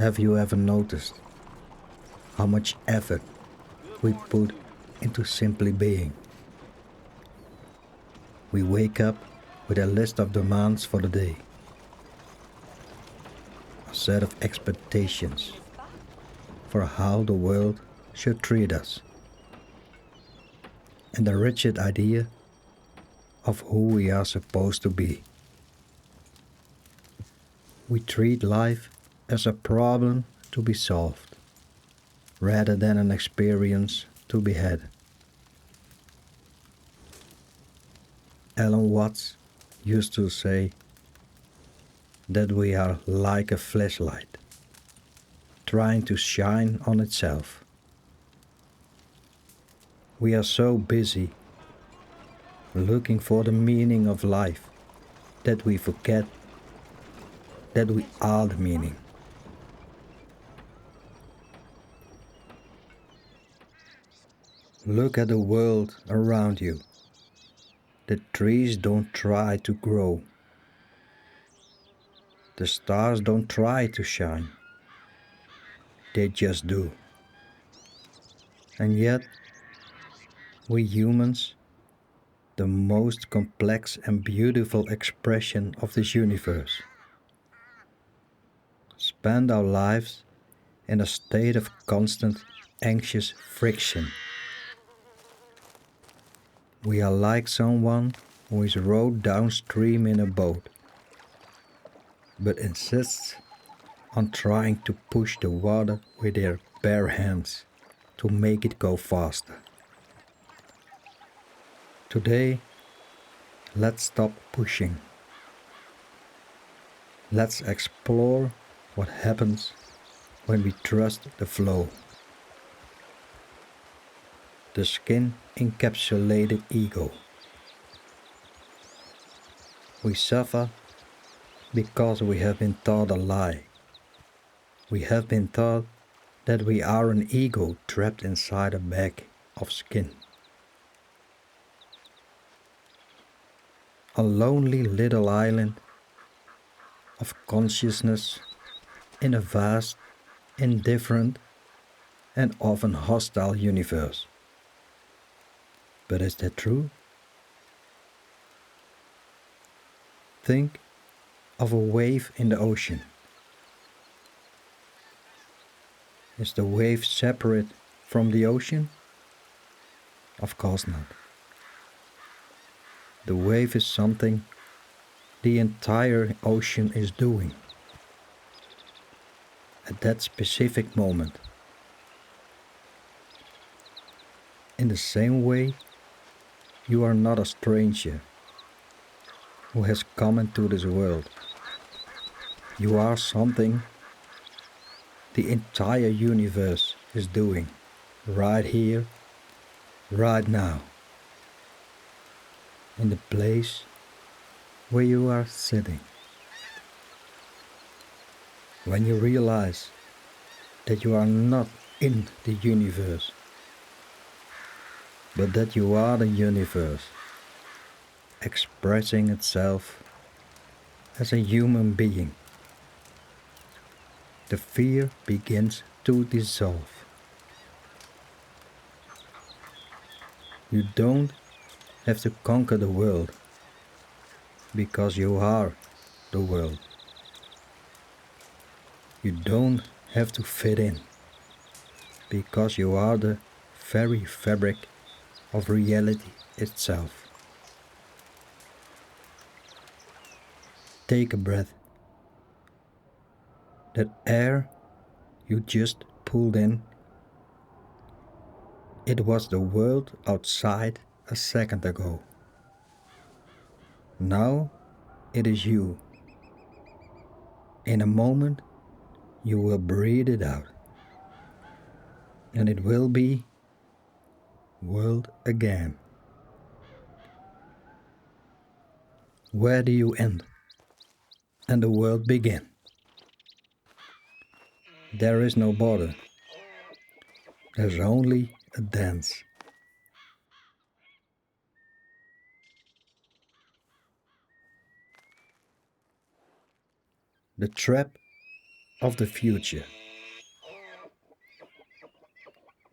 Have you ever noticed how much effort we put into simply being? We wake up with a list of demands for the day, a set of expectations for how the world should treat us, and a rigid idea of who we are supposed to be. We treat life as a problem to be solved, rather than an experience to be had. Alan Watts used to say that we are like a flashlight, trying to shine on itself. We are so busy looking for the meaning of life that we forget that we are the meaning. Look at the world around you. The trees don't try to grow. The stars don't try to shine. They just do. And yet, we humans, the most complex and beautiful expression of this universe, spend our lives in a state of constant, anxious friction. We are like someone who is rowed downstream in a boat, but insists on trying to push the water with their bare hands to make it go faster. Today, let's stop pushing. Let's explore what happens when we trust the flow. The skin-encapsulated ego. We suffer because we have been taught a lie. We have been taught that we are an ego trapped inside a bag of skin. A lonely little island of consciousness in a vast, indifferent, and often hostile universe. But is that true? Think of a wave in the ocean. Is the wave separate from the ocean? Of course not. The wave is something the entire ocean is doing at that specific moment. In the same way, you are not a stranger who has come into this world. You are something the entire universe is doing right here, right now, in the place where you are sitting. When you realize that you are not in the universe, but that you are the universe, expressing itself as a human being, the fear begins to dissolve. You don't have to conquer the world, because you are the world. You don't have to fit in, because you are the very fabric of reality itself. Take a breath. That air you just pulled in, it was the world outside a second ago. Now it is you. In a moment you will breathe it out, and it will be world again. Where do you end and the world begin? There is no border. There's only a dance. The trap of the future.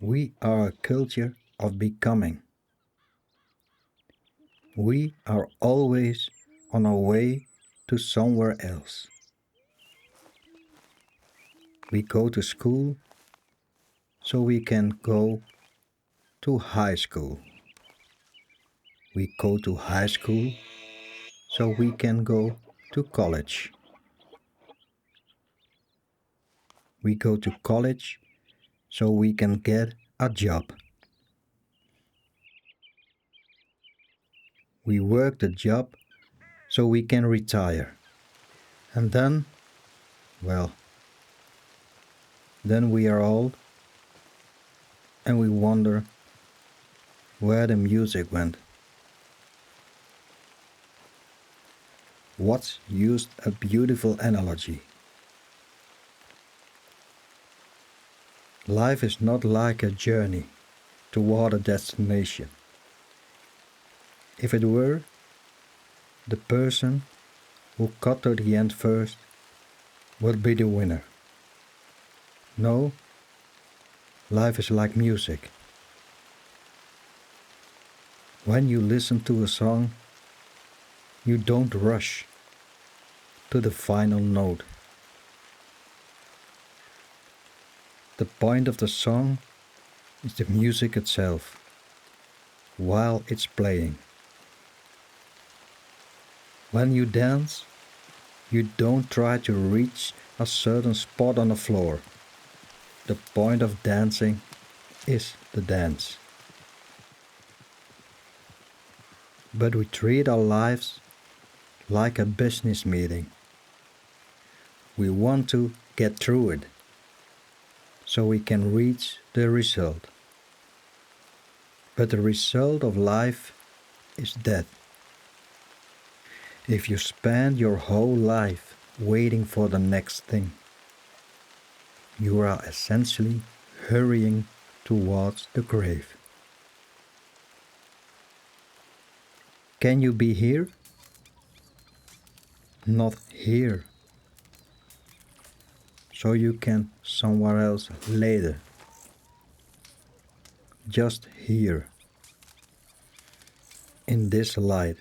We are a culture of becoming. We are always on our way to somewhere else. We go to school so we can go to high school. We go to high school so we can go to college. We go to college so we can get a job. We work the job so we can retire. And well, then we are old and we wonder where the music went. Watts used a beautiful analogy. Life is not like a journey toward a destination. If it were, the person who got to the end first would be the winner. No, life is like music. When you listen to a song, you don't rush to the final note. The point of the song is the music itself, while it's playing. When you dance, you don't try to reach a certain spot on the floor. The point of dancing is the dance. But we treat our lives like a business meeting. We want to get through it so we can reach the result. But the result of life is death. If you spend your whole life waiting for the next thing, you are essentially hurrying towards the grave. Can you be here? Not here. So you can somewhere else later. Just here. In this light.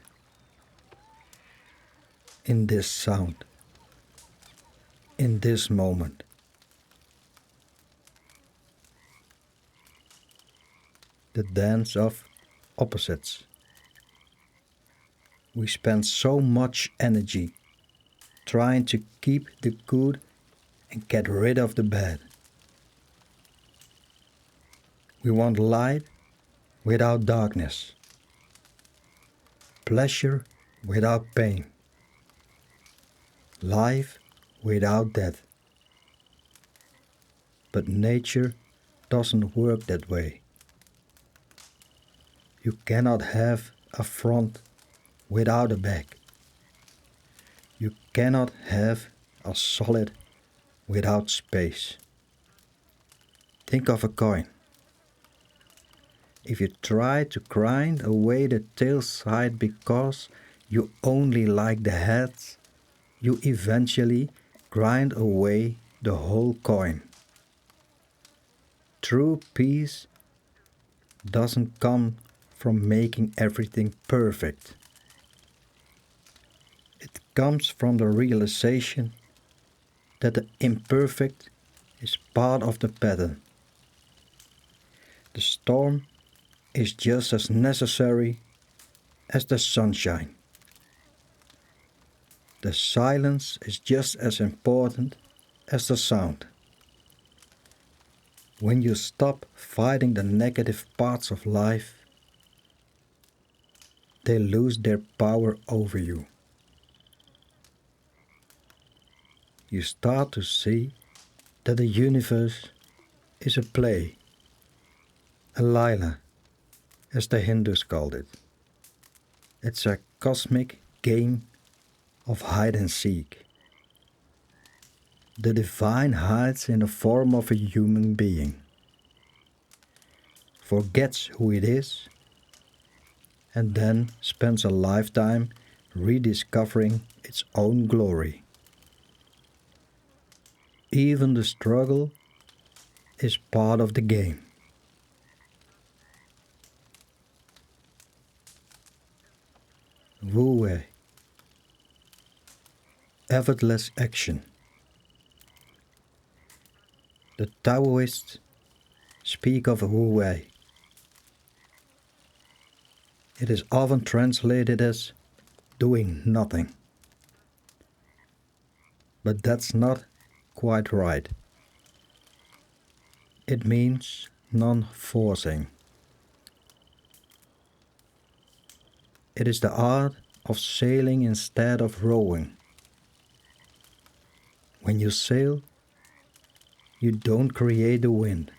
In this sound. In this moment. The dance of opposites. We spend so much energy trying to keep the good and get rid of the bad. We want light without darkness, pleasure without pain, life without death. But nature doesn't work that way. You cannot have a front without a back. You cannot have a solid without space. Think of a coin. If you try to grind away the tail side because you only like the heads, you eventually grind away the whole coin. True peace doesn't come from making everything perfect. It comes from the realization that the imperfect is part of the pattern. The storm is just as necessary as the sunshine. The silence is just as important as the sound. When you stop fighting the negative parts of life, they lose their power over you. You start to see that the universe is a play, a lila, as the Hindus called it. It's a cosmic game of hide and seek. The divine hides in the form of a human being, forgets who it is, and then spends a lifetime rediscovering its own glory. even the struggle is part of the game. Wu Wei, effortless action. The Taoists speak of Wu Wei. It is often translated as doing nothing. But that's not quite right. It means non-forcing. It is the art of sailing instead of rowing. When you sail, you don't create the wind.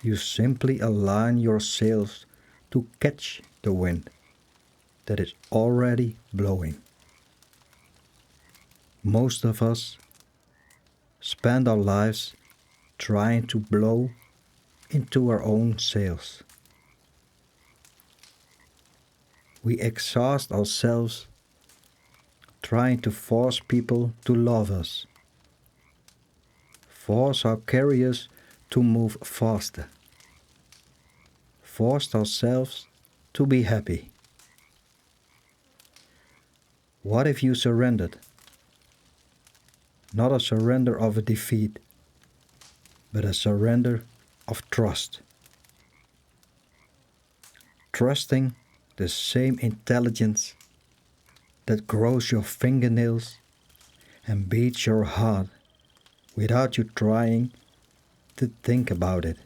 You simply align your sails to catch the wind that is already blowing. Most of us spend our lives trying to blow into our own sails. We exhaust ourselves trying to force people to love us, force our careers to move faster, force ourselves to be happy. What if you surrendered? Not a surrender of a defeat, but a surrender of trust. Trusting the same intelligence that grows your fingernails and beats your heart without you trying to think about it,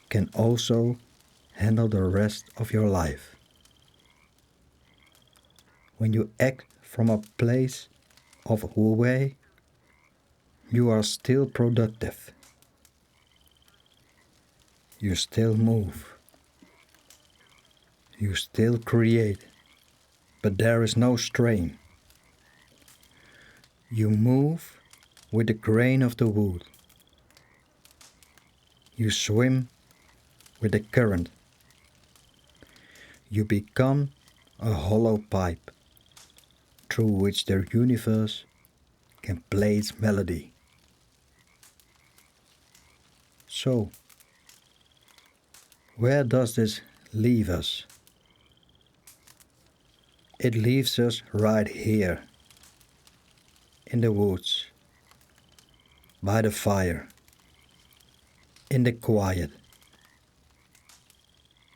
can also handle the rest of your life. When you act from a place of Wu Wei, you are still productive. You still move. You still create, but there is no strain. You move with the grain of the wood. You swim with the current. You become a hollow pipe through which the universe can play its melody. So, where does this leave us? It leaves us right here, in the woods, by the fire, in the quiet.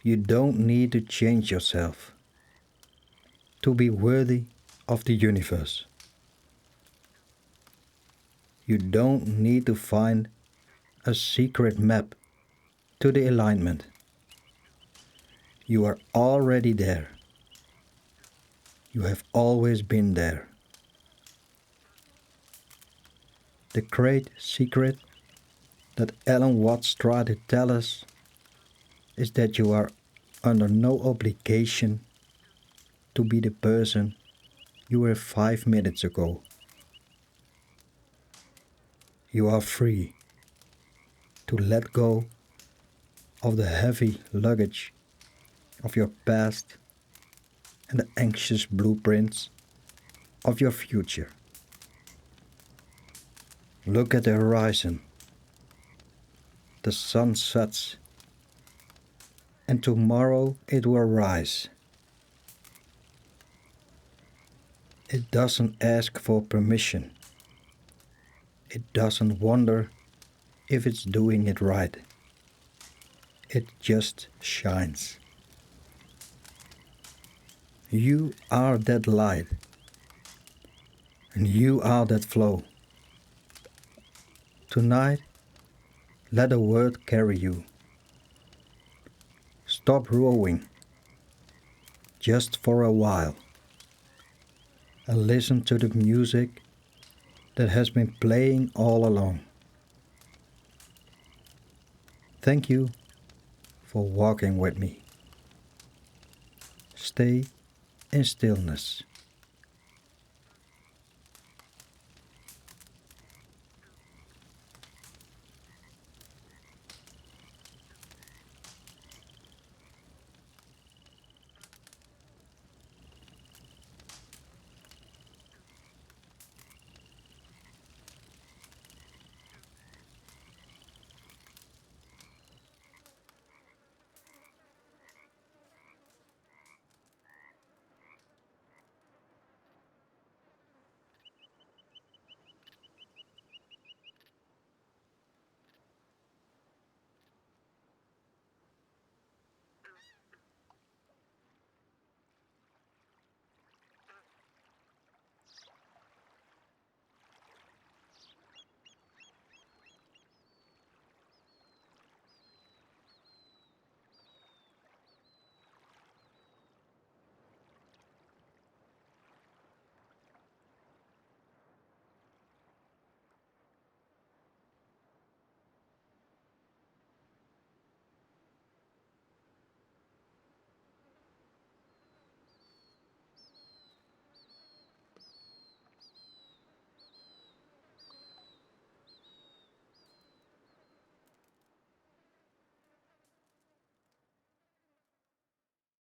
You don't need to change yourself to be worthy of the universe. You don't need to find a secret map to the alignment. You are already there. You have always been there. The great secret that Alan Watts tried to tell us is that you are under no obligation to be the person you were 5 minutes ago. You are free to let go of the heavy luggage of your past and the anxious blueprints of your future. Look at the horizon. The sun sets, and tomorrow it will rise. It doesn't ask for permission. It doesn't wonder if it's doing it right. It just shines. You are that light, and you are that flow. Tonight, let the word carry you. Stop rowing, just for a while, and listen to the music that has been playing all along. Thank you for walking with me. Stay in stillness.